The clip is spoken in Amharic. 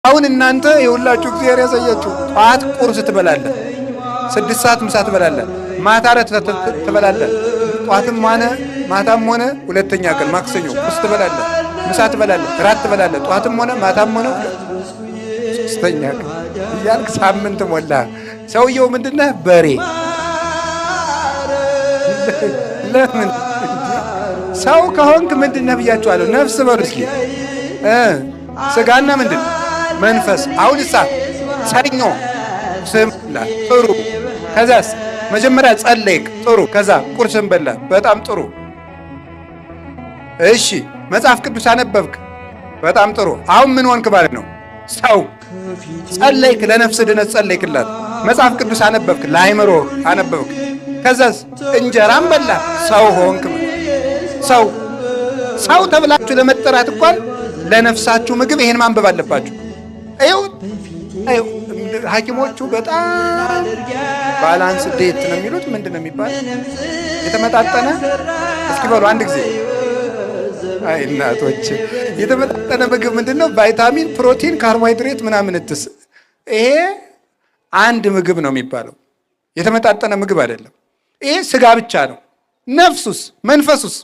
አሁን እናንተ የሁላችሁ እግዚአብሔር ያሳያችሁ። ጠዋት ቁርስ ትበላለህ፣ 6 ሰዓት ምሳ ትበላለህ፣ ማታ እራት ትበላለህ። ጠዋትም ሆነ ማታም ሆነ ሁለተኛ ቀን ማክሰኞ ቁርስ ትበላለህ፣ ምሳ ትበላለህ፣ እራት ትበላለህ። ጠዋትም ሆነ ማታም ሆነ ሶስተኛ ቀን እያልክ ሳምንት ሞላ። ሰውየው ምንድነህ? በሬ። ለምን ሰው ከሆንክ ምንድነህ ብያችኋለሁ። ነፍስ በሉ እስኪ። ስጋና ምንድን መንፈስ። አሁን ሰኞ ስም ጥሩ። ከዛስ መጀመሪያ ጸለይክ፣ ጥሩ። ከዛ ቁርስን በላ፣ በጣም ጥሩ። እሺ መጽሐፍ ቅዱስ አነበብክ፣ በጣም ጥሩ። አሁን ምን ሆንክ ማለት ነው? ሰው። ጸለይክ፣ ለነፍስ ድነት ጸለይክላት። መጽሐፍ ቅዱስ አነበብክ፣ ለአይምሮ አነበብክ። ከዛስ እንጀራም በላ፣ ሰው ሆንክ። ሰው ተብላችሁ ለመጠራት እንኳን ለነፍሳችሁ ምግብ ይሄን ማንበብ አለባችሁ። አይው ሐኪሞቹ በጣም ባላንስ ዴት ነው የሚሉት። ምንድን ነው የሚባል? የተመጣጠነ እስኪ በሉ አንድ ጊዜ። አይ እናቶች፣ የተመጣጠነ ምግብ ምንድነው? ቫይታሚን፣ ፕሮቲን፣ ካርቦሃይድሬት ምናምን እትስ። ይሄ አንድ ምግብ ነው የሚባለው። የተመጣጠነ ምግብ አይደለም። ይሄ ስጋ ብቻ ነው። ነፍሱስ መንፈሱስ